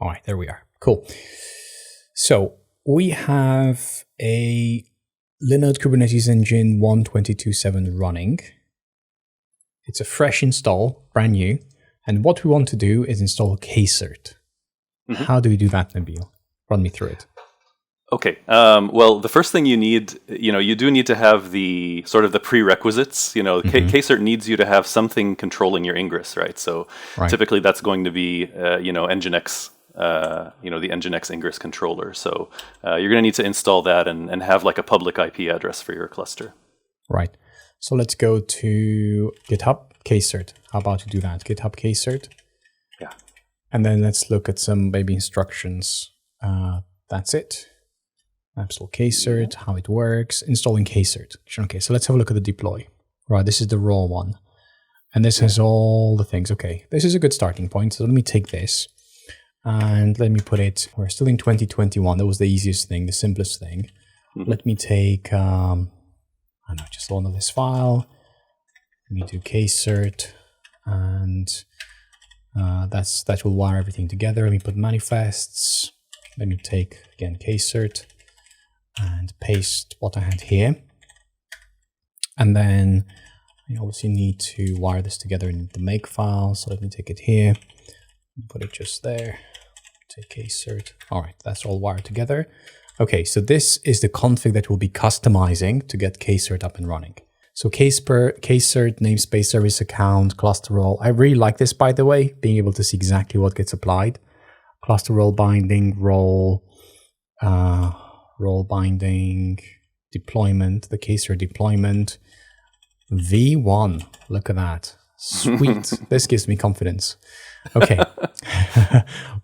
All right, there we are. Cool. So we have a Linode Kubernetes engine 1.22.7 running. It's a fresh install, brand new. And what we want to do is install KCert. Mm-hmm. How do we do that, Nabeel? Run me through it. Okay. Well, the first thing you need, you do need to have the sort of the prerequisites. KCert needs you to have something controlling your Ingress, right? So typically that's going to be, Nginx, the Nginx Ingress controller. So you're going to need to install that and have like a public IP address for your cluster. Right. So let's go to GitHub KCert. How about you do that? GitHub KCert. Yeah. And then let's look at some maybe instructions. That's it. Absolute KCert, how it works, installing KCert. Okay, so let's have a look at the deploy. Right, this is the raw one. And this has all the things. Okay, this is a good starting point. So let me take this and let me put it, we're still in 2021. That was the easiest thing, the simplest thing. Mm-hmm. Let me take, just load this file. Let me do KCert and that will wire everything together. Let me put manifests. Let me take, again, KCert. And paste what I had here. And then I obviously need to wire this together in the make file. So let me take it here, put it just there, take KCert. All right, that's all wired together. Okay, so this is the config that we'll be customizing to get KCert up and running. So KCert, namespace, service account, cluster role. I really like this, by the way, being able to see exactly what gets applied. Cluster role binding, role binding, deployment, the KCert deployment, V1. Look at that. Sweet. This gives me confidence. Okay.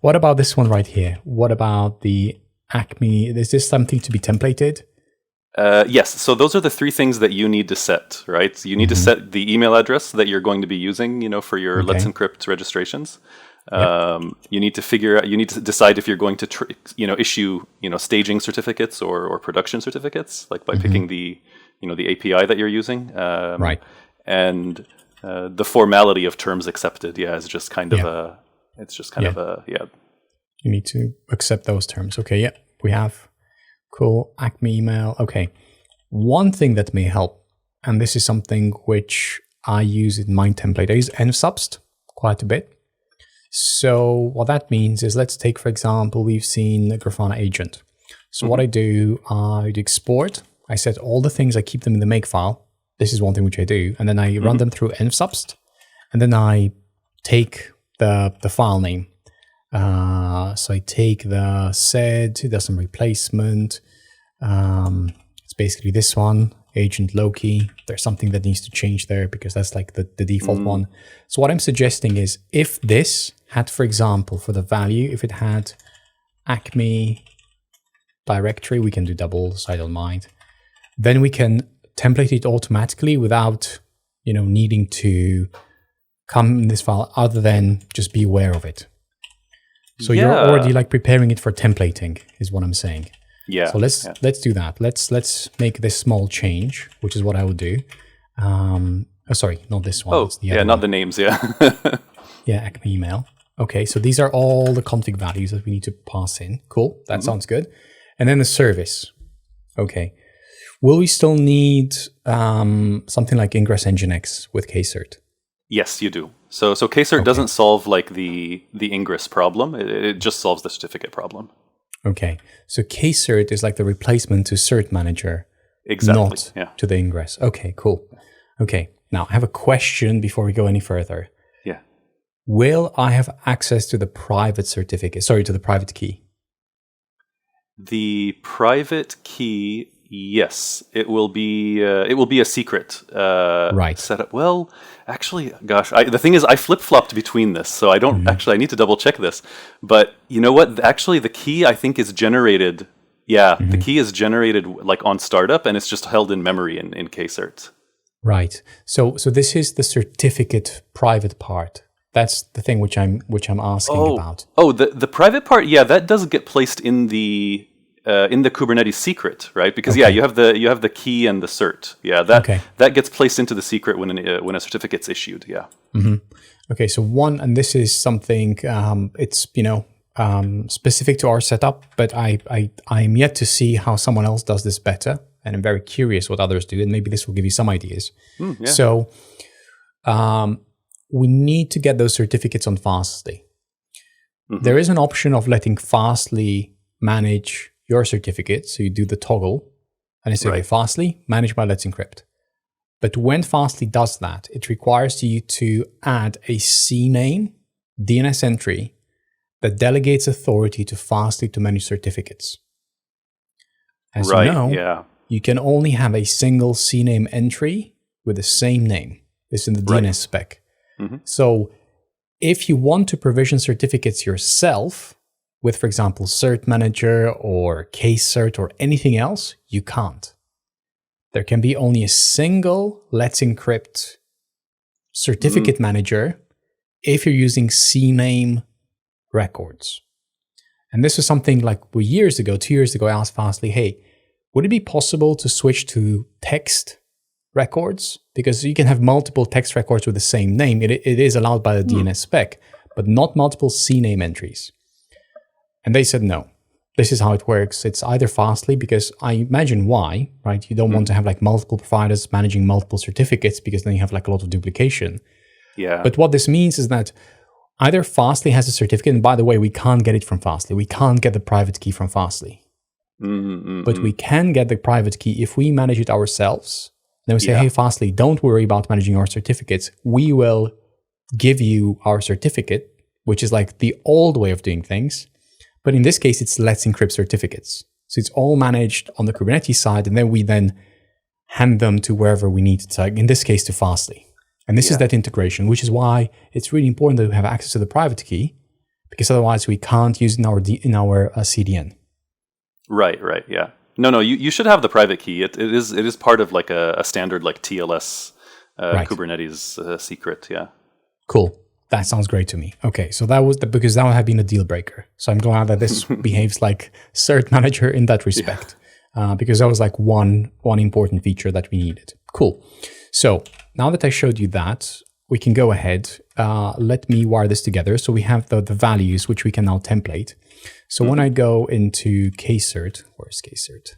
What about this one right here? What about the Acme? Is this something to be templated? Yes. So those are the three things that you need to set, right? You need to set the email address that you're going to be using, for your Let's Encrypt registrations. You need to decide if you're going to, issue, staging certificates or production certificates, like by picking the API that you're using. Right. And the formality of terms accepted, is just kind of You need to accept those terms. Okay, yeah, we have. Cool. Acme email. Okay. One thing that may help, and this is something which I use in my template, I use nsubst quite a bit. So what that means is, let's take, for example, we've seen a Grafana agent. So what I do, I'd export. I set all the things, I keep them in the make file. This is one thing which I do. And then I run them through nsubst. And then I take the file name. So I take the sed, it does some replacement. It's basically this one, agent Loki. There's something that needs to change there because that's like the default one. So what I'm suggesting is, if this had, for example, for the value, if it had Acme directory, we can do doubles, I don't mind. Then we can template it automatically without, needing to come in this file, other than just be aware of it. So you're already like preparing it for templating, is what I'm saying. Yeah. So let's do that. Let's make this small change, which is what I would do. Sorry, not this one. Oh, yeah, not the names. Yeah. Yeah, Acme email. Okay, so these are all the config values that we need to pass in. Cool, that sounds good. And then the service. Okay. Will we still need something like Ingress Nginx with KCert? Yes, you do. So KCert doesn't solve like the Ingress problem. It just solves the certificate problem. Okay. So KCert is like the replacement to Cert Manager, not to the Ingress. Okay, cool. Okay. Now I have a question before we go any further. Yeah. Will I have access to the private certificate? Sorry, to the private key. The private key, yes, it will be a secret setup. Well, actually, gosh, the thing is, I flip-flopped between this, so I don't I need to double-check this. But you know what? Actually, the key, I think, is generated. Yeah, the key is generated like on startup, and it's just held in memory in KCert. Right. So this is the certificate private part. That's the thing which I'm asking about. Oh, the private part, yeah, that does get placed in the Kubernetes secret, right? Because you have the key and the cert. Yeah, that gets placed into the secret when a certificate's issued. Yeah. Okay, so and this is something. It's specific to our setup, but I'm yet to see how someone else does this better. And I'm very curious what others do, and maybe this will give you some ideas. Yeah. So we need to get those certificates on Fastly. There is an option of letting Fastly manage your certificate. So you do the toggle, and it's okay, Fastly, manage by Let's Encrypt. But when Fastly does that, it requires you to add a CNAME DNS entry that delegates authority to Fastly to manage certificates. As you know, you can only have a single CNAME entry with the same name. This is in the DNS spec. So if you want to provision certificates yourself with, for example, Cert Manager or KCert or anything else, you can't. There can be only a single Let's Encrypt certificate manager if you're using CNAME records. And this was something like 2 years ago, I asked Fastly, hey, would it be possible to switch to text records? Because you can have multiple text records with the same name. It is allowed by the DNS spec, but not multiple CNAME entries. And they said, no, this is how it works. It's either Fastly, because I imagine why, right? You don't want to have like multiple providers managing multiple certificates, because then you have like a lot of duplication. Yeah. But what this means is that either Fastly has a certificate, and by the way, we can't get it from Fastly. We can't get the private key from Fastly. But we can get the private key if we manage it ourselves. Then we say, hey, Fastly, don't worry about managing our certificates. We will give you our certificate, which is like the old way of doing things. But in this case, it's Let's Encrypt certificates. So it's all managed on the Kubernetes side, and then we hand them to wherever we need to, in this case, to Fastly. And this is that integration, which is why it's really important that we have access to the private key, because otherwise we can't use it in our CDN. Right, yeah. No, you should have the private key. It is part of like a standard like TLS Kubernetes secret, yeah. Cool. That sounds great to me. Okay, so that was because that would have been a deal breaker. So I'm glad that this behaves like Cert Manager in that respect, because that was like one important feature that we needed. Cool. So now that I showed you that, we can go ahead. Let me wire this together. So we have the values, which we can now template. So when I go into KCert, where's KCert?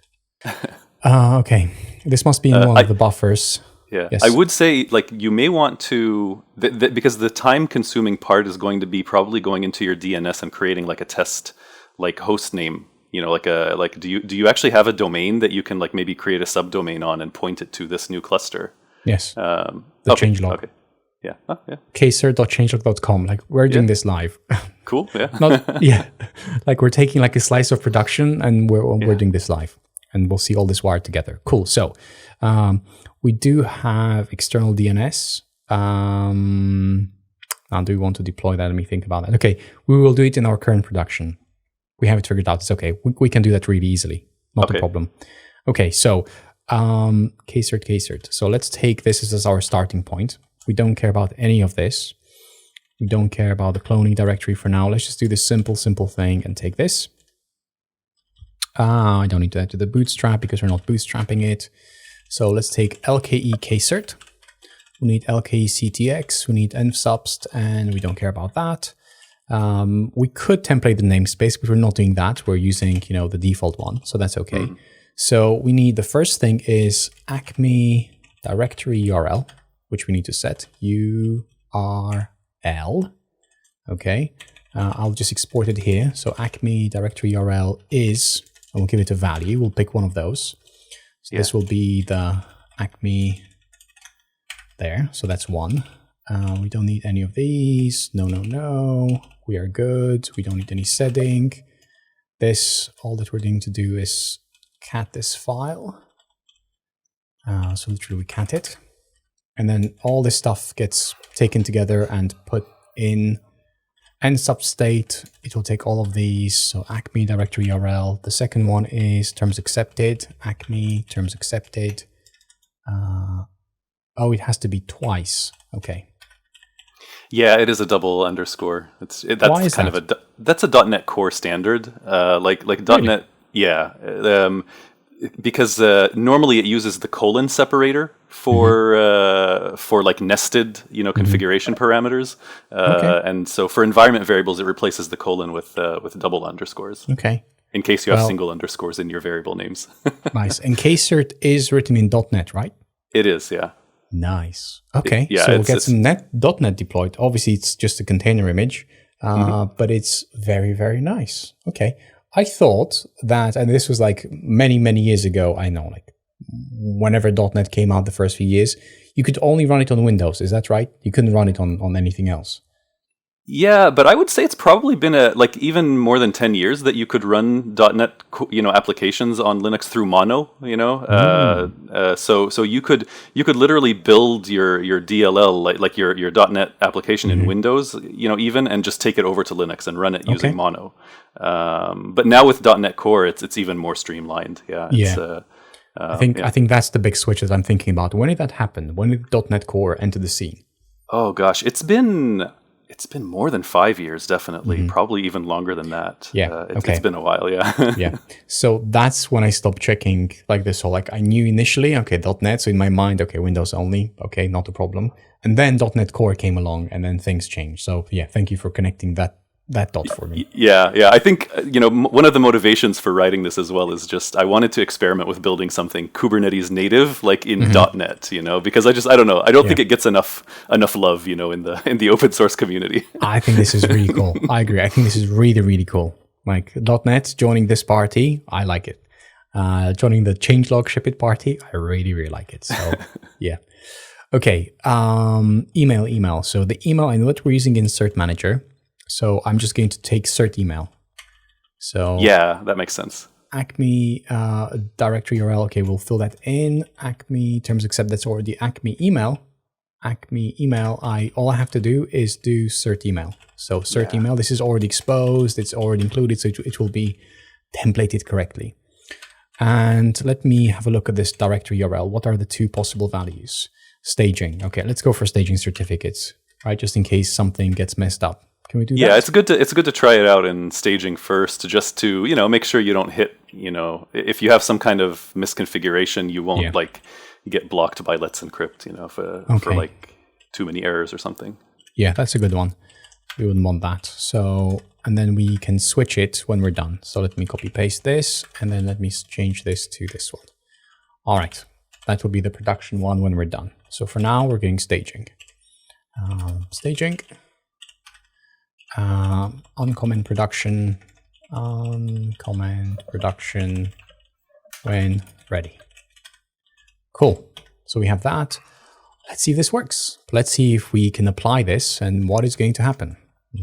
Okay, this must be in one of the buffers. Yeah, yes. I would say like you may want to, because the time-consuming part is going to be probably going into your DNS and creating like a test, like host name. You know, do you actually have a domain that you can like maybe create a subdomain on and point it to this new cluster? Yes. The changelog. Okay. Yeah. Casert.changelog.com. Like we're doing this live. Cool. Yeah. Like we're taking like a slice of production and we're doing this live, and we'll see all this wired together. Cool. So we do have external DNS. Now, do we want to deploy that? Let me think about that. Okay, we will do it in our current production. We have it figured out. It's okay. We can do that really easily. Not a problem. Okay, so KCert. So let's take this as our starting point. We don't care about any of this. We don't care about the cloning directory for now. Let's just do this simple thing and take this. I don't need to add to the bootstrap because we're not bootstrapping it. So let's take LKE Casert. We need LKE CTX. We need nfsubst, and we don't care about that. We could template the namespace, but we're not doing that. We're using, the default one, so that's okay. So we need, the first thing is Acme directory URL, which we need to set URL. Okay, I'll just export it here. So Acme directory URL is, and we'll give it a value. We'll pick one of those. So this will be the Acme there. So that's one. We don't need any of these. No. We are good. We don't need any setting. This, all that we're going to do is cat this file. So literally we cat it. And then all this stuff gets taken together and put in nsub state. It will take all of these. So Acme directory URL. The second one is terms accepted. Acme terms accepted. Oh, it has to be twice. Okay. Yeah, it is a double underscore. That's kind of that's a .NET Core standard. Like really? .NET. Yeah. because normally it uses the colon separator for like nested, configuration parameters. And so for environment variables, it replaces the colon with double underscores. Okay. In case you have single underscores in your variable names. Nice. And KCert is written in .NET, right? It is, yeah. Nice. Okay. So we'll get some .NET deployed. Obviously, it's just a container image, but it's very, very nice. Okay. I thought that, and this was like many, many years ago, I know, like whenever .NET came out the first few years, you could only run it on Windows. Is that right? You couldn't run it on anything else. Yeah, but I would say it's probably been even more than 10 years that you could run .NET, applications on Linux through Mono, so you could literally build your DLL, like your .NET application in Windows, even, and just take it over to Linux and run it using Mono. But now with .NET Core, it's even more streamlined. I think that's the big switch that I'm thinking about. When did that happen? When did .NET Core enter the scene? Oh gosh, it's been more than 5 years, definitely. Probably even longer than that. Yeah, it's been a while, yeah. Yeah. So that's when I stopped checking like this whole, like I knew initially, .NET. So in my mind, Windows only. Okay, not a problem. And then .NET Core came along and then things changed. So yeah, thank you for connecting that dot for me. Yeah. I think, one of the motivations for writing this as well is just I wanted to experiment with building something Kubernetes native, like in .NET, because I don't know. I don't think it gets enough love, in the open source community. I think this is really cool. I agree. I think this is really, really cool. Like .NET joining this party, I like it. Joining the Changelog ship it party, I really, really like it. So yeah. Okay. Email. So the email, I know what we're using in Cert Manager. So I'm just going to take cert email. So yeah, that makes sense. Acme directory URL. Okay, we'll fill that in. Acme terms accept. That's already Acme email. All I have to do is do cert email. So cert email. This is already exposed. It's already included. So it will be templated correctly. And let me have a look at this directory URL. What are the two possible values? Staging. Okay, let's go for staging certificates. Right, just in case something gets messed up. Can we do that? Yeah, it's good to try it out in staging first, just to make sure you don't hit, if you have some kind of misconfiguration, you won't get blocked by Let's Encrypt, for like too many errors or something. Yeah, that's a good one. We wouldn't want that. So, and then we can switch it when we're done. So let me copy paste this, and then let me change this to this one. All right, that will be the production one when we're done. So for now, we're getting staging. Staging. Uncomment production when ready. Cool. So we have that. Let's see if this works. Let's see if we can apply this and what is going to happen.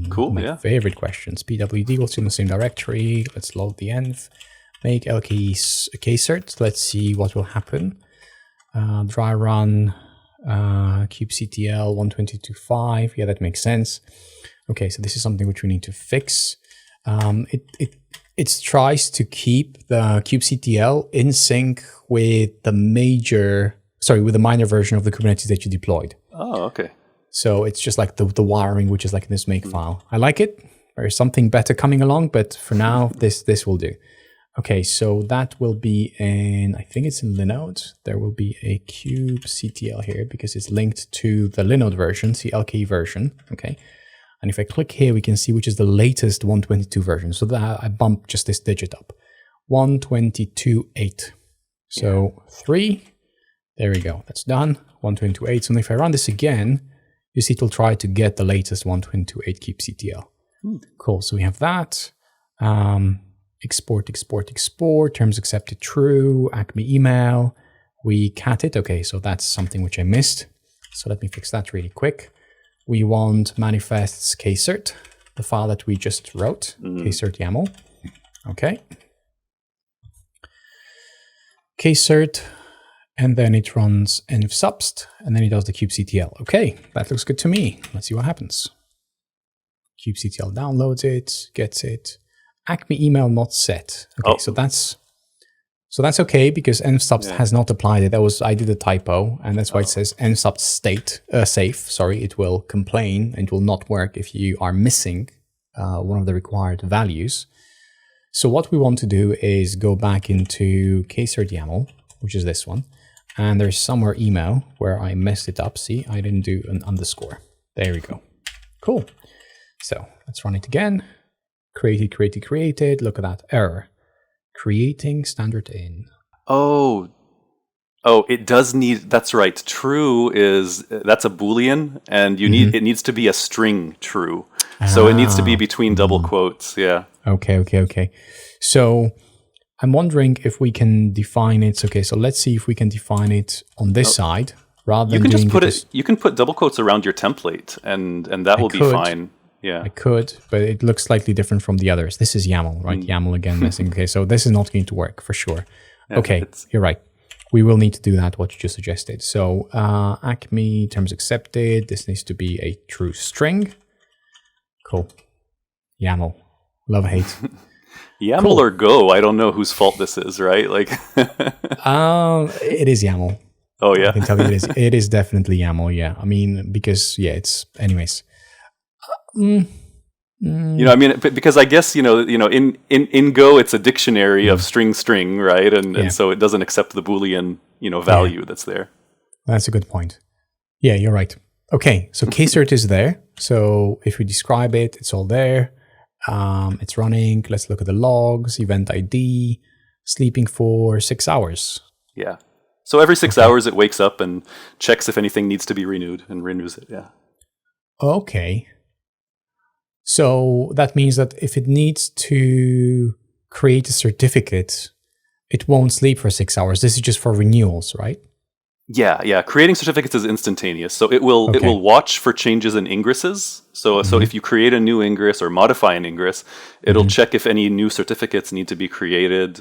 Cool. My favorite questions. PWD will still in the same directory. Let's load the env. Make KCert. Let's see what will happen. Dry run. kubectl 122.5. Yeah, that makes sense. Okay, so this is something which we need to fix. It tries to keep the kubectl in sync with the minor version of the Kubernetes that you deployed. Oh, okay. So it's just like the wiring, which is like in this make file. I like it. There's something better coming along, but for now, this will do. Okay, so that will be I think it's in Linode. There will be a kubectl here because it's linked to the Linode version, CLK version. Okay. And if I click here, we can see which is the latest 122 version. So that I bump just this digit up. 122.8. So 3. There we go. That's done. 122.8. So if I run this again, you see it will try to get the latest 122.8 kubectl. Cool. So we have that. Export. Terms accepted true. Acme email. We cat it. Okay, so that's something which I missed. So let me fix that really quick. We want manifests KCert, the file that we just wrote, KCert YAML. Okay. KCert, and then it runs env subst, and then it does the kubectl. Okay, that looks good to me. Let's see what happens. Kubectl downloads it, gets it. Acme email not set. Okay, so that's okay because env-subst has not applied it. I did a typo, and that's why it says env-subst safe. Sorry, it will complain and it will not work if you are missing one of the required values. So what we want to do is go back into Casert YAML, which is this one. And there's somewhere email where I messed it up. See, I didn't do an underscore. There we go. Cool. So let's run it again. Created. Look at that error. Creating standard in. Oh, it does need, that's right. True that's a Boolean, and it needs to be a string true. So it needs to be between double quotes. Yeah. Okay. So I'm wondering if we can define it. Okay, so let's see if we can define it on this side rather than just put it. You can put double quotes around your template, and that will be fine. Yeah, I could, but it looks slightly different from the others. This is YAML, right? YAML again missing. Okay, so this is not going to work for sure. Yeah, okay, you're right. We will need to do that, what you just suggested. So Acme, terms accepted. This needs to be a true string. Cool. YAML. Love, hate. YAML or Go, I don't know whose fault this is, right? Like, it is YAML. Oh, yeah? I can tell you it is. It is definitely YAML, yeah. I mean, because, it's, anyways. Because I guess, in Go, it's a dictionary of string, right? And so it doesn't accept the Boolean, value that's there. That's a good point. Yeah, you're right. Okay, so Casert is there. So if we describe it, it's all there. It's running. Let's look at the logs, event ID, sleeping for 6 hours. Yeah. So every 6 hours, it wakes up and checks if anything needs to be renewed and renews it. Yeah. Okay. So that means that if it needs to create a certificate, it won't sleep for 6 hours. This is just for renewals, right? Yeah. Creating certificates is instantaneous. So it will watch for changes in ingresses. So if you create a new ingress or modify an ingress, it'll check if any new certificates need to be created,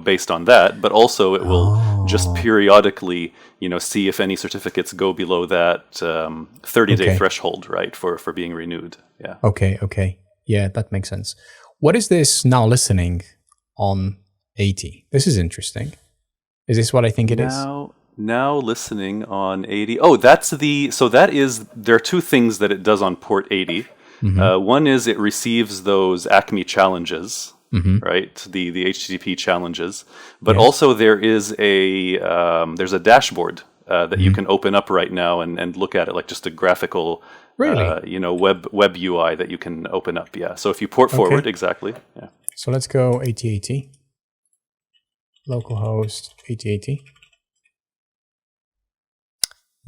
based on that. But also it will just periodically, see if any certificates go below that 30-day threshold, right, for being renewed. Yeah. Okay. Yeah, that makes sense. What is this now listening on 80? This is interesting. Is this what I think it is? Now listening on 80. Oh, there are two things that it does on port 80. One is it receives those Acme challenges, right? The HTTP challenges. But also there's a dashboard that you can open up right now and look at it, like just a graphical, web UI that you can open up. Yeah. So if you port forward, exactly. Yeah. So let's go 8080. Localhost 8080.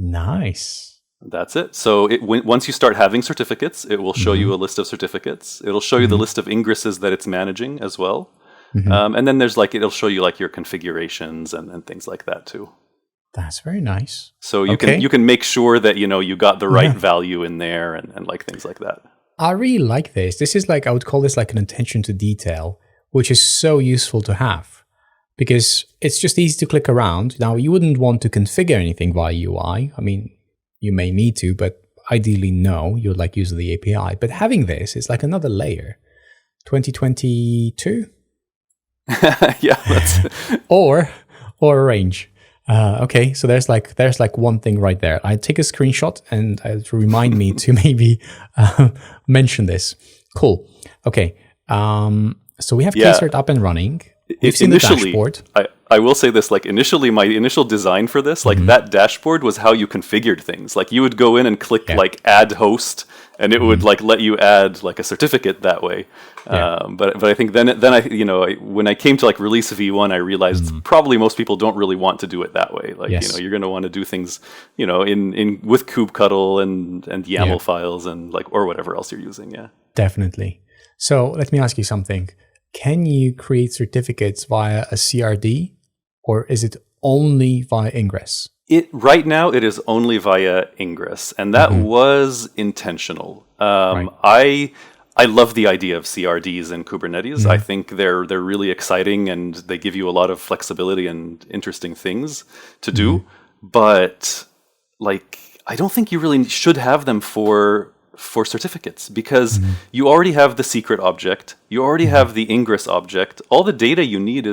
Nice. That's it. So once you start having certificates, it will show you a list of certificates. It'll show you the list of ingresses that it's managing as well. And then it'll show you like your configurations and things like that too. That's very nice. So you can make sure that you got the right value in there and like things like that. I really like this. This is I would call this like an attention to detail, which is so useful to have. Because it's just easy to click around. Now, you wouldn't want to configure anything via UI. I mean, you may need to, but ideally, no. You'd use the API. But having this is like another layer. 2022? Yeah. or a range. Okay, so there's one thing right there. I take a screenshot and remind me to maybe mention this. Cool. Okay. So we have Casert up and running. Initially, I will say this, initially, my initial design for this, that dashboard was how you configured things. You would go in and click add host, and it would let you add a certificate that way. But I think then when I came to release V1, I realized probably most people don't really want to do it that way. You're going to want to do things in with kubectl and YAML files and or whatever else you're using. Yeah, definitely. So let me ask you something. Can you create certificates via a CRD, or is it only via Ingress? Right now, it is only via Ingress, and that was intentional. I love the idea of CRDs in Kubernetes. I think they're really exciting, and they give you a lot of flexibility and interesting things to do. But I don't think you really should have them for certificates, because you already have the secret object, you already have the Ingress object. All the data you need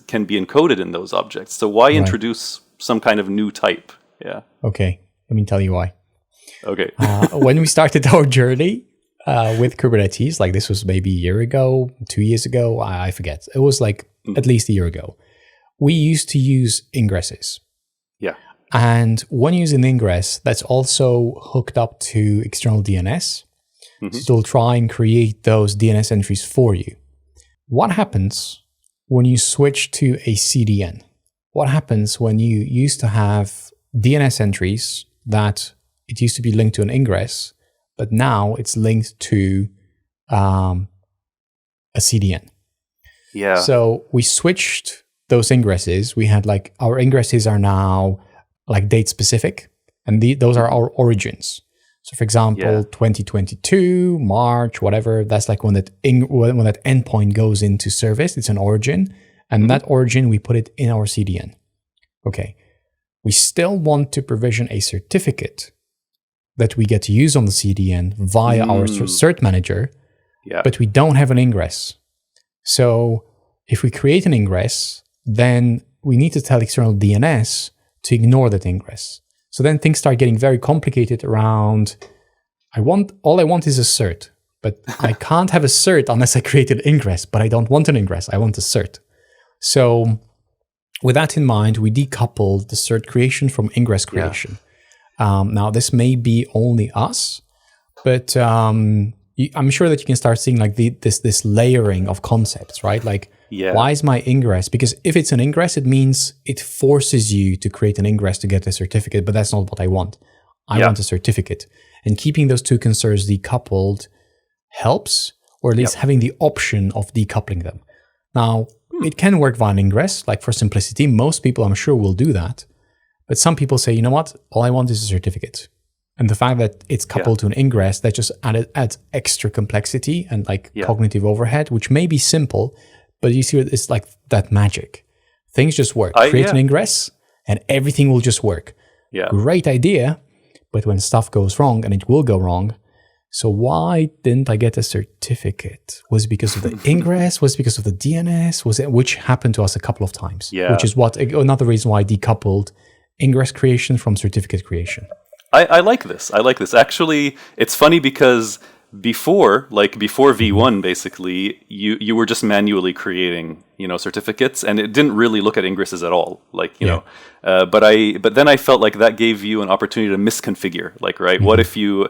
can be encoded in those objects. So why introduce some kind of new type? Yeah. Okay, let me tell you why. Okay. When we started our journey, with Kubernetes, like this was maybe a year ago, 2 years ago, I forget. It was like at least a year ago. We used to use ingresses. Yeah. And when using Ingress, that's also hooked up to external DNS. So it'll try and create those DNS entries for you. What happens when you switch to a CDN? What happens when you used to have DNS entries that it used to be linked to an Ingress, but now it's linked to a CDN? Yeah. So we switched those ingresses. We had like our ingresses are now like date specific, and those are our origins. So for example, 2022, March, whatever, that's like when that endpoint goes into service, it's an origin. And that origin, we put it in our CDN. Okay. We still want to provision a certificate that we get to use on the CDN via our cert manager, but we don't have an ingress. So if we create an ingress, then we need to tell external DNS to ignore that ingress. So then things start getting very complicated around, all I want is a cert, but I can't have a cert unless I create an ingress, but I don't want an ingress, I want a cert. So with that in mind, we decoupled the cert creation from ingress creation. Now this may be only us, but I'm sure that you can start seeing like this layering of concepts, right? Like, why is my ingress? Because if it's an ingress, it means it forces you to create an ingress to get a certificate, but that's not what I want. I want a certificate. And keeping those two concerns decoupled helps, or at least having the option of decoupling them. Now, it can work via an ingress, like for simplicity. Most people, I'm sure, will do that. But some people say, you know what? All I want is a certificate. And the fact that it's coupled to an ingress, that just adds extra complexity and like cognitive overhead, which may be simple, but you see it's like that magic. Things just work. Create an ingress and everything will just work. Great idea, but when stuff goes wrong, and it will go wrong, so why didn't I get a certificate? Was it because of the ingress? Was it because of the DNS? Which happened to us a couple of times, which is another reason why I decoupled ingress creation from certificate creation. I like this. Actually, it's funny because before V1, basically, you were just manually creating, certificates, and it didn't really look at ingresses at all. But then I felt like that gave you an opportunity to misconfigure. Like, right, what if you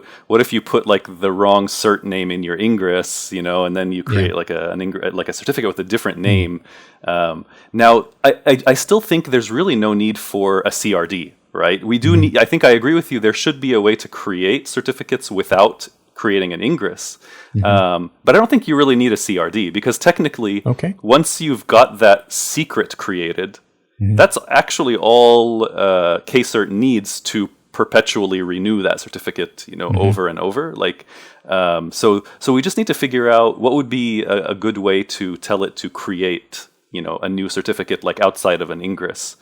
put like the wrong cert name in your ingress, and then you create like a certificate with a different name. Now, I still think there's really no need for a CRD. Right, we do need. I think I agree with you. There should be a way to create certificates without creating an ingress, but I don't think you really need a CRD, because technically, once you've got that secret created, that's actually all KCert needs to perpetually renew that certificate, over and over. Like, so we just need to figure out what would be a good way to tell it to create, a new certificate, like outside of an ingress.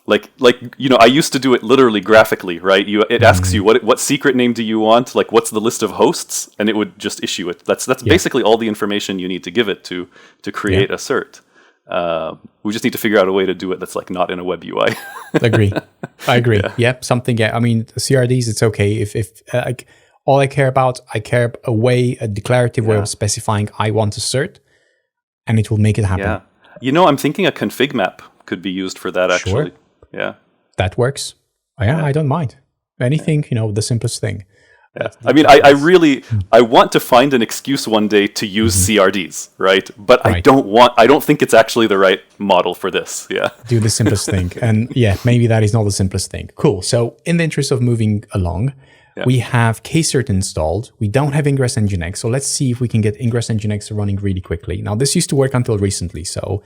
I used to do it literally graphically, right? It asks you what secret name do you want? Like, what's the list of hosts? And it would just issue it. That's basically all the information you need to give it to create a cert. We just need to figure out a way to do it that's like not in a web UI. I agree. Yep. Something. Yeah. I mean, CRDs, it's okay. If like all I care about, a declarative way of specifying I want a cert, and it will make it happen. Yeah. I'm thinking a config map could be used for that actually. Sure. Yeah. That works. I don't mind. Anything, the simplest thing. Yeah. I mean, I want to find an excuse one day to use CRDs, right? But I don't think it's actually the right model for this. Yeah. Do the simplest thing. And maybe that is not the simplest thing. Cool. So in the interest of moving along, we have KCert installed. We don't have Ingress Nginx. So let's see if we can get Ingress Nginx running really quickly. Now, this used to work until recently. So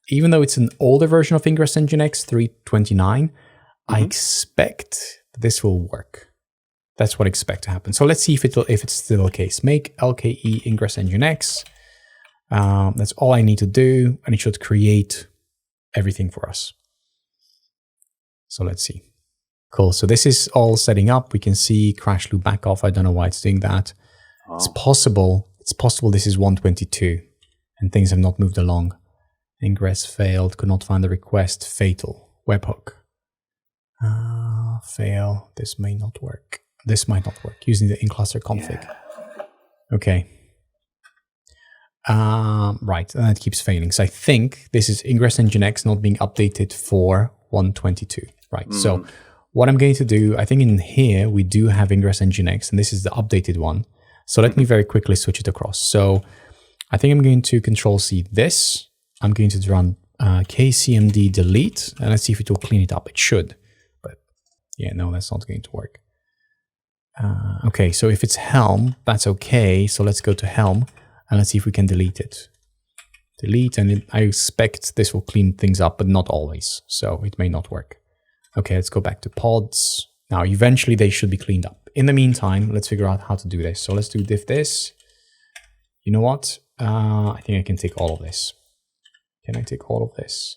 even though it's an older version of Ingress Nginx 3.29, I expect this will work. That's what I expect to happen. So let's see if it's still the case. Make LKE Ingress Nginx. That's all I need to do, and it should create everything for us. So let's see. Cool. So this is all setting up. We can see crash loop back off. I don't know why it's doing that. Oh. It's possible this is 122 and things have not moved along. Ingress failed, could not find the request, fatal, webhook. Fail, this may not work. This might not work using the in-cluster config. Okay. Right, and it keeps failing. So I think this is Ingress Nginx not being updated for 122. Right. So what I'm going to do, I think in here we do have Ingress Nginx, and this is the updated one. So let me very quickly switch it across. So I think I'm going to Control-C this. I'm going to run kcmd delete, and let's see if it will clean it up. It should. But yeah, no, that's not going to work. Okay, so if it's Helm, that's okay. So let's go to Helm, and let's see if we can delete it. Delete, and I expect this will clean things up, but not always. So it may not work. Okay, let's go back to pods. Now, eventually they should be cleaned up. In the meantime, let's figure out how to do this. So let's do diff this. You know what? I think I can take all of this. Can I take all of this?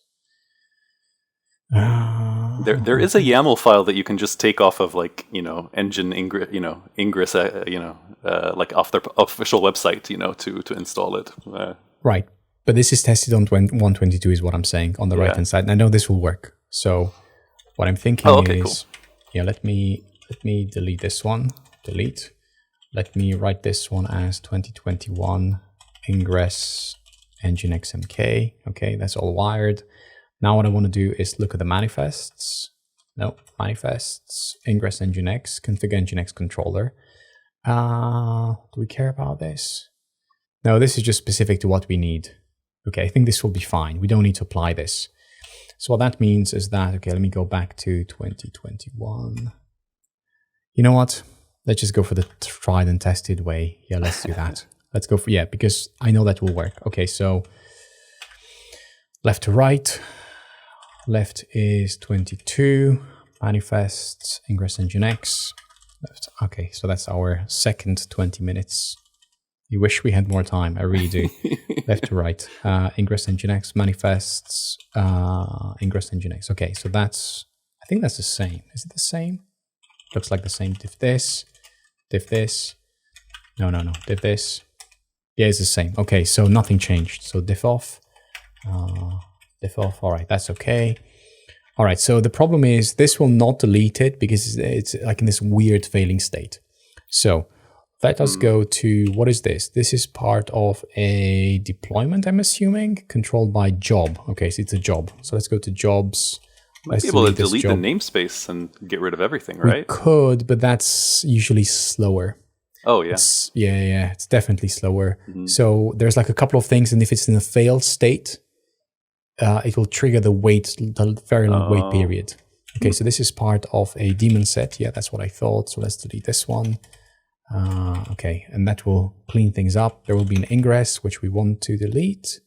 There is a YAML file that you can just take off of, like, engine Ingress, like off their official website, to install it. Right, but this is tested on 122 is what I'm saying on the right hand side. And I know this will work. So what I'm thinking is, cool. Let me delete this one. Delete. Let me write this one as 2021 Ingress Nginx MK. Okay, that's all wired. Now what I want to do is look at the manifests. No, manifests, Ingress Nginx, configure Nginx controller. Do we care about this? No, this is just specific to what we need. Okay, I think this will be fine. We don't need to apply this. So what that means is that, okay, let me go back to 2021. You know what? Let's just go for the tried and tested way. Yeah, let's do that. Let's go for, because I know that will work. Okay, so left to right. Left is 22, manifests, Ingress Nginx. Left. Okay, so that's our second 20 minutes. You wish we had more time, I really do. Left to right, Ingress Nginx, manifests, Ingress Nginx. Okay, so that's, I think that's the same. Is it the same? Looks like the same. Diff this, diff this. No, diff this. Yeah, it's the same. Okay, so nothing changed. So diff off. Diff off. All right, that's okay. All right, so the problem is this will not delete it because it's like in this weird failing state. So let us go to, what is this? This is part of a deployment, I'm assuming, controlled by job. Okay, so it's a job. So let's go to jobs. Might be able to delete the namespace and get rid of everything, right? We could, but that's usually slower. Oh, yeah. It's definitely slower. So there's like a couple of things, and if it's in a failed state, it will trigger the very long wait period. Okay, so this is part of a daemon set. Yeah, that's what I thought. So let's delete this one. Okay, and that will clean things up. There will be an ingress, which we want to delete.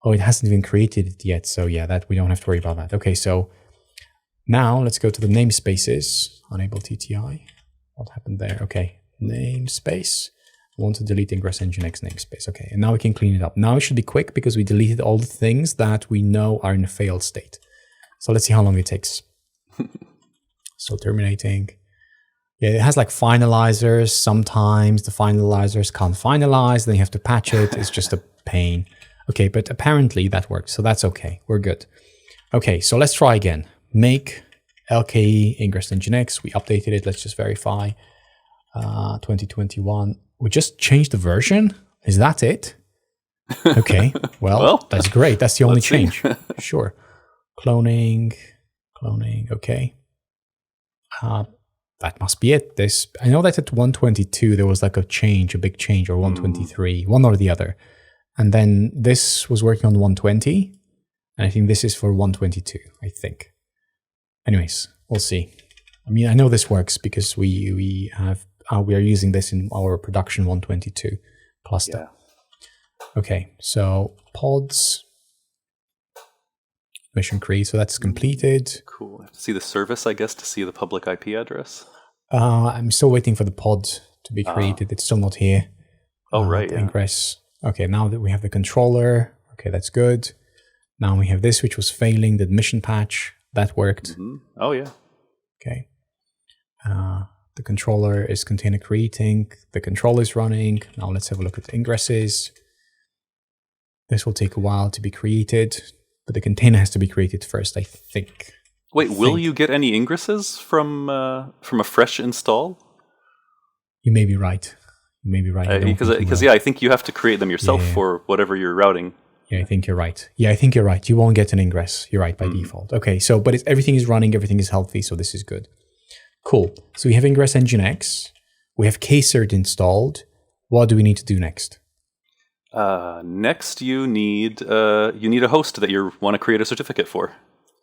Oh, it hasn't even created it yet. So yeah, that we don't have to worry about that. Okay, so now let's go to the namespaces. Enable TTI. What happened there? Okay, namespace. I want to delete Ingress Nginx namespace. Okay, and now we can clean it up. Now it should be quick because we deleted all the things that we know are in a failed state. So let's see how long it takes. So terminating. Yeah, it has like finalizers. Sometimes the finalizers can't finalize. Then you have to patch it. It's just a pain. Okay, but apparently that works. So that's okay. We're good. Okay, so let's try again. Make LKE Ingress Nginx. We updated it. Let's just verify. 2021. We just changed the version. Is that it? Okay. Well, that's great. That's the only change. Sure. Cloning. Okay. That must be it. I know that at 122 there was like a big change, or 123, one or the other. And then this was working on 120, and I think this is for 122, I think. Anyways, we'll see. I mean, I know this works because we are using this in our production 122 cluster. Yeah. Okay, so pods, mission create, so that's completed. Cool. I have to see the service, I guess, to see the public IP address. I'm still waiting for the pod to be created. It's still not here. Oh, right. Yeah. Ingress. Okay, now that we have the controller, okay, that's good. Now we have this, which was failing, the mission patch. That worked. Oh, yeah. Okay. The controller is container creating. The control is running. Now let's have a look at the ingresses. This will take a while to be created, but the container has to be created first, I think. Wait, will you get any ingresses from a fresh install? You may be right. Maybe right. Because I think you have to create them yourself for whatever you're routing. Yeah, I think you're right. You won't get an ingress. You're right by default. Okay, so but everything is running, everything is healthy, so this is good. Cool. So we have Ingress Nginx. We have KCert installed. What do we need to do next? Next, you need a host that you want to create a certificate for.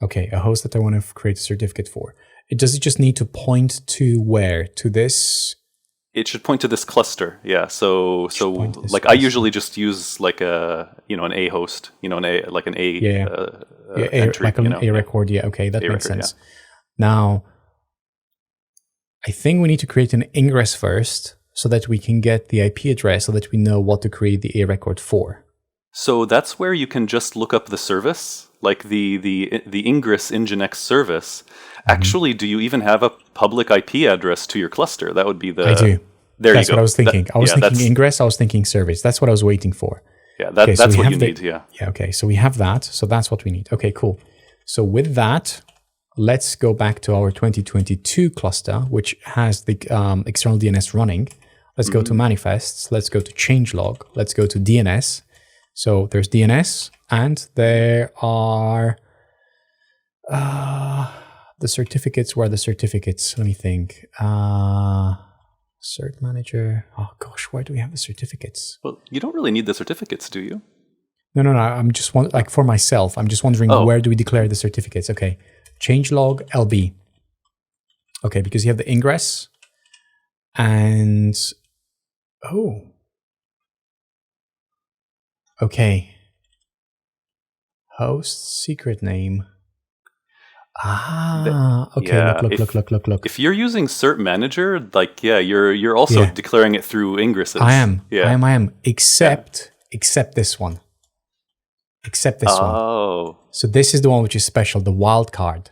Okay, a host that I want to create a certificate for. Does it just need to point to where? To this? It should point to this cluster. Yeah. So like I usually just use like an A host. An A entry, like an A record. Yeah. Okay, that makes sense. Now, I think we need to create an ingress first, so that we can get the IP address, so that we know what to create the A record for. So that's where you can just look up the service, like the Ingress Nginx service. Actually, do you even have a public IP address to your cluster? That would be the... I do. That's what I was thinking. I was thinking Ingress, I was thinking service. That's what I was waiting for. Yeah, that's what you need, yeah. Yeah, okay. So we have that. So that's what we need. Okay, cool. So with that, let's go back to our 2022 cluster, which has the external DNS running. Let's go to manifests. Let's go to changelog. Let's go to DNS. So there's DNS, and there are the certificates. Where are the certificates? Let me think. Cert manager. Oh gosh, where do we have the certificates? Well, you don't really need the certificates, do you? No. I'm just for myself. I'm just wondering where do we declare the certificates? Okay, changelog LB. Okay, because you have the ingress and okay. Host secret name. Okay. Look. If you're using Cert Manager, you're also declaring it through ingresses. I am. Yeah. I am. Except this one. Except this one. So this is the one which is special, the wildcard.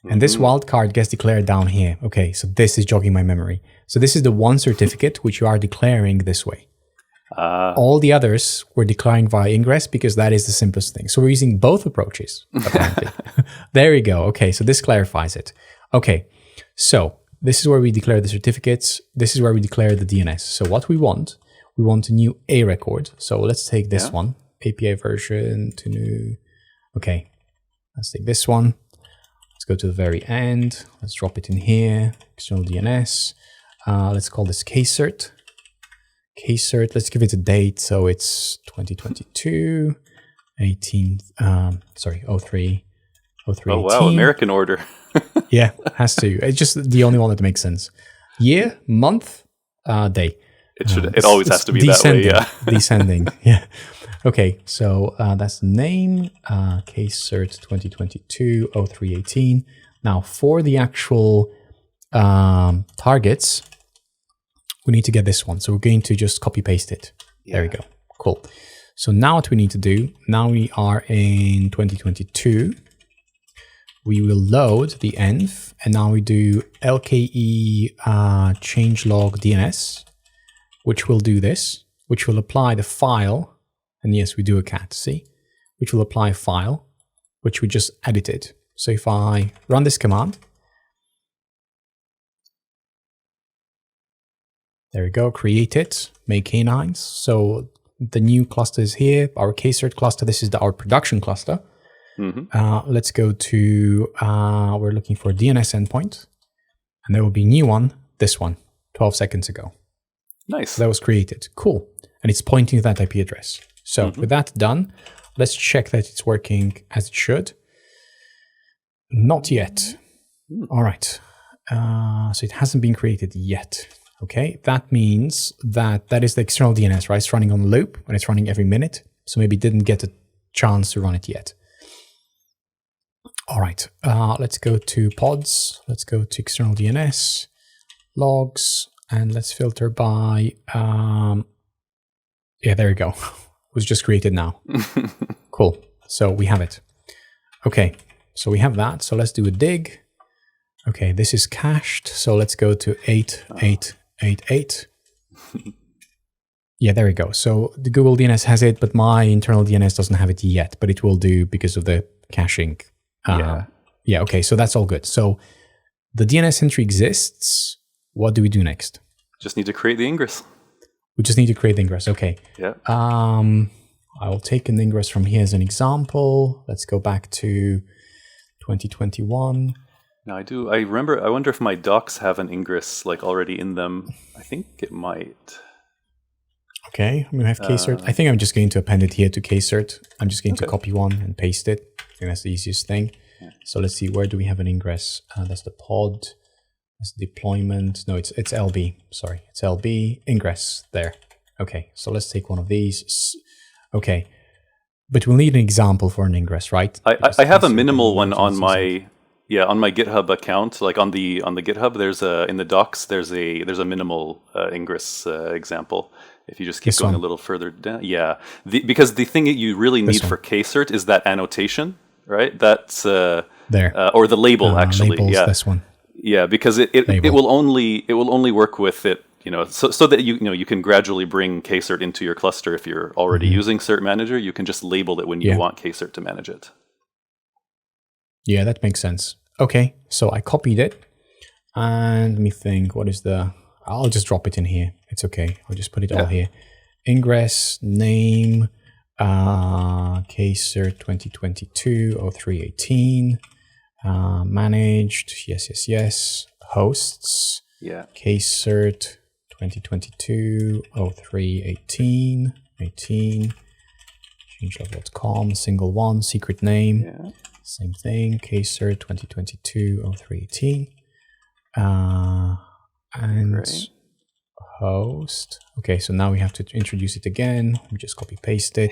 And this wildcard gets declared down here. Okay, so this is jogging my memory. So this is the one certificate which you are declaring this way. All the others we're declaring via ingress because that is the simplest thing. So we're using both approaches, apparently. There we go. Okay, so this clarifies it. Okay, so this is where we declare the certificates. This is where we declare the DNS. So what we want a new A record. So let's take this one, API version to new. Okay, let's take this one. Let's go to the very end. Let's drop it in here. External DNS. Let's call this KCert. KCert, let's give it a date. So it's 2022, 03. Oh, wow, American order. Yeah, has to. It's just the only one that makes sense. Year, month, day. It always has to be that way, yeah. Descending, yeah. Okay, so that's the name, KCert 2022, 0318. Now, for the actual targets, we need to get this one. So we're going to just copy paste it. Yeah. There we go. Cool. So now what we need to do, now we are in 2022. We will load the env, and now we do LKE changelog DNS, which will do this, which will apply the file. And yes, we do a cat, see? Which will apply a file, which we just edited. So if I run this command, there we go, create it, make canines. So the new cluster is here, our KCert cluster. This is our production cluster. Let's go to, we're looking for DNS endpoint. And there will be a new one, this one, 12 seconds ago. Nice. So that was created. Cool. And it's pointing to that IP address. So with that done, let's check that it's working as it should. Not yet. All right. So it hasn't been created yet. Okay, that means that is the external DNS, right? It's running on loop and it's running every minute. So maybe it didn't get a chance to run it yet. All right, let's go to pods. Let's go to external DNS, logs, and let's filter by, yeah, there we go. It was just created now. Cool, so we have it. Okay, so we have that. So let's do a dig. Okay, this is cached. So let's go to 8888. Yeah, there we go. So the Google DNS has it, but my internal DNS doesn't have it yet, but it will do because of the caching. Yeah, okay, so that's all good. So the DNS entry exists. What do we do next? Just need to create the ingress. We just need to create the ingress. Okay. Yeah. I will take an ingress from here as an example. Let's go back to 2021. Now I remember, I wonder if my docs have an ingress like already in them. I think it might. Okay, I'm going to have KCert. I think I'm just going to append it here to KCert. I'm just going to copy one and paste it. I think that's the easiest thing. Yeah. So let's see, where do we have an ingress? That's the pod. That's deployment. No, it's LB. Sorry, it's LB. Ingress, there. Okay, so let's take one of these. Okay, but we'll need an example for an ingress, right? I have a minimal one on my GitHub account. Like on the GitHub, there's in the docs there's a minimal ingress example. If you just keep going a little further down, because the thing that you really need for KCert is that annotation, right? That's there, or the label actually. Labels, this one. Yeah, because it will only work with it, so that you can gradually bring KCert into your cluster. If you're already using Cert Manager, you can just label it when you want KCert to manage it. Yeah, that makes sense. Okay, so I copied it, and let me think. I'll just drop it in here. It's okay. I'll just put it all here. Ingress name KCert 2022-0318 managed. Yes. Hosts. Yeah. KCert 2022-0318 Changelog.com, single one, secret name. Yeah. Same thing. KCert 2022-0318 and Great. Host. Okay, so now we have to introduce it again. We just copy paste it.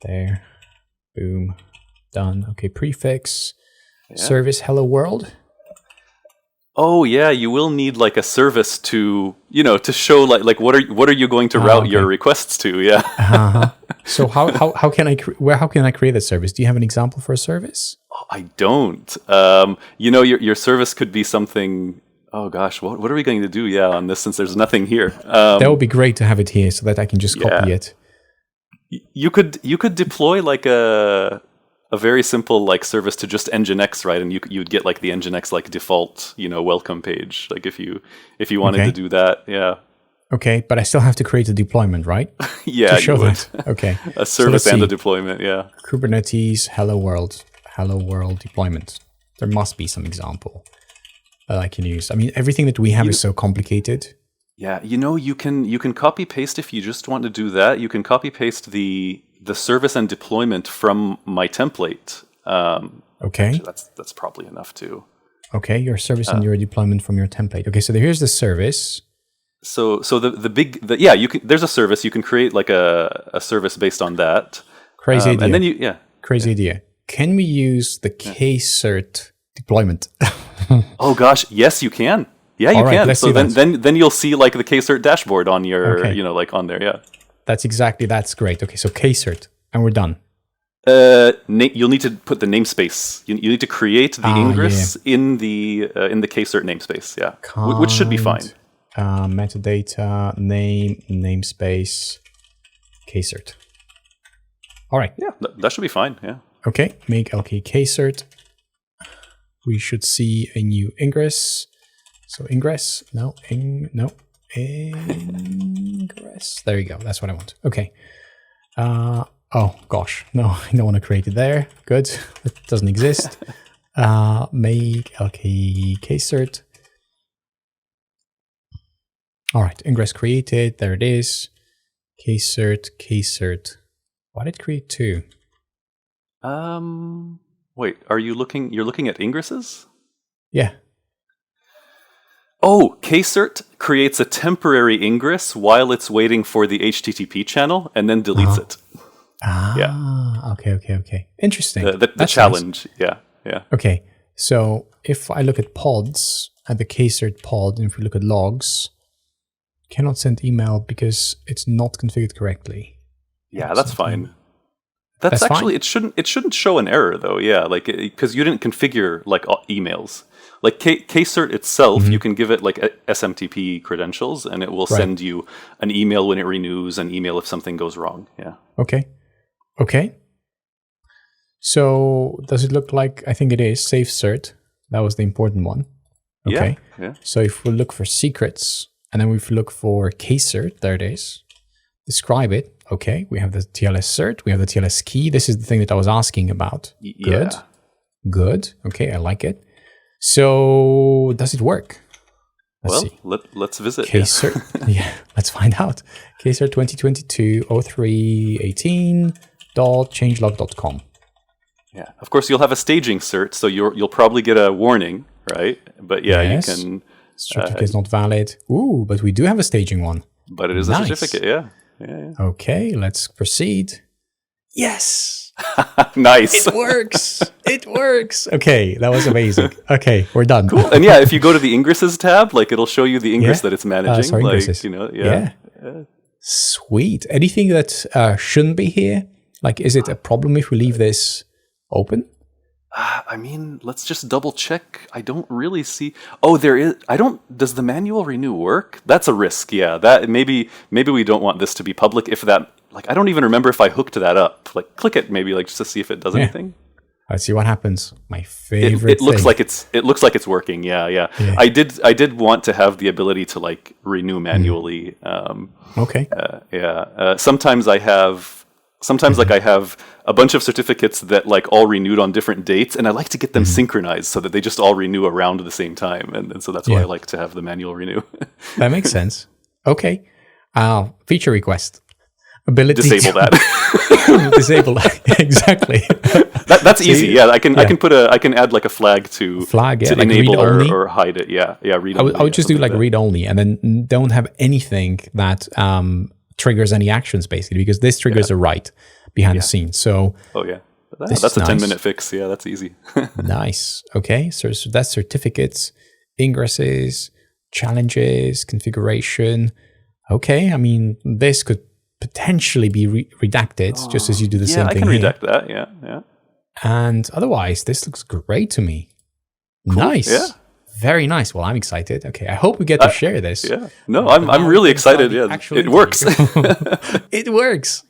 There. Boom. Done. Okay, prefix. Service hello world. Oh yeah, you will need like a service to show like what are you going to route your requests to? Yeah. So how can I create that service? Do you have an example for a service? I don't. Your service could be something. Oh gosh, what are we going to do? Yeah, on this, since there's nothing here. That would be great to have it here so that I can just copy it. You could deploy like a very simple like service to just Nginx, right? And you'd get like the Nginx like default welcome page. Like if you wanted to do that, yeah. Okay, but I still have to create a deployment, right? Yeah, to show that. Okay, a service and a deployment. Yeah. Kubernetes hello world deployment. There must be some example that I can use. I mean, everything that we have is so complicated. Yeah, you can copy paste if you just want to do that. You can copy paste the service and deployment from my template. Okay, actually, that's probably enough too. Okay, your service and your deployment from your template. Okay, so here's the service. So there's a service. You can create like a service based on that. Crazy idea. And then crazy idea. Can we use the KCert deployment? Oh gosh, yes, you can. Yeah, you can. So then you'll see like the KCert dashboard on your, like on there. Yeah. That's great. Okay, so KCert, and we're done. You'll need to put the namespace. You need to create the ingress in the KCert namespace. Yeah, which should be fine. Metadata namespace KCert. All right. Yeah, that should be fine. Yeah. Okay. Make LK KCert. We should see a new ingress. So ingress. Ingress. There you go. That's what I want. Okay. Oh gosh, no, I don't want to create it there. Good, it doesn't exist. Make LK KCert. All right, ingress created. There it is. KCert. Why did it create two? Wait, you're looking at ingresses? Yeah. Oh, KCert creates a temporary ingress while it's waiting for the HTTP channel and then deletes it. Okay. Interesting. The challenge, nice. Yeah. Okay, so if I look at pods, at the KCert pod, and if we look at logs, cannot send email because it's not configured correctly. Yeah, that's fine. That's actually fine? It shouldn't show an error though. Yeah, like because you didn't configure like emails. Like KCert itself, you can give it like SMTP credentials, and it will send you an email when it renews, an email if something goes wrong. Yeah. Okay. So does it look like, I think it is, safe cert. That was the important one. Okay. Yeah. So if we look for secrets, And then we look for KCert. There it is. Describe it. Okay, we have the TLS cert. We have the TLS key. This is the thing that I was asking about. Good. Yeah. Good. Okay, I like it. So does it work? Let's see. Let's visit. KCert. Yeah, let's find out. KCert 2022-03-18.changelog.com. Yeah, of course you'll have a staging cert, so you'll probably get a warning, right? But yeah, yes. you can. Certificate is not valid. Ooh, but we do have a staging one. But it is a certificate, yeah. Okay, let's proceed. Yes. Nice. It works. It works. Okay, that was amazing. Okay, we're done. Cool. And yeah, if you go to the Ingresses tab, like it'll show you the Ingress that it's managing. Sorry, like, Ingresses. Yeah. Sweet. Anything that shouldn't be here? Like, is it a problem if we leave this open? I mean, let's just double check. I don't really see. Oh, there is. Does the manual renew work? That's a risk. Yeah. That maybe we don't want this to be public. If that, like, I don't even remember if I hooked that up. Like, click it maybe, like, just to see if it does anything. Let's see what happens. My favorite. It looks like it's working. Yeah. I did want to have the ability to like renew manually. Okay. Sometimes I have. Like I have a bunch of certificates that like all renewed on different dates, and I like to get them synchronized so that they just all renew around the same time, and so that's why I like to have the manual renew. That makes sense. Okay. Feature request. Ability disable that. Disable that. Exactly. That's easy. Yeah, I can add like a flag to like enable or hide it. Yeah. Read only. I would just do like read only, and then don't have anything that triggers any actions basically, because this triggers a write behind the scenes. So that's a 10-minute fix. Yeah, that's easy. Nice. Okay, so that's certificates, ingresses, challenges, configuration. Okay, I mean this could potentially be redacted just as you do the same thing. Yeah, I can redact here. that. Yeah. And otherwise, this looks great to me. Cool. Nice. Yeah. Very nice. Well, I'm excited. Okay, I hope we get to share this. Yeah. No, I'm really excited. Yeah, it works. It works.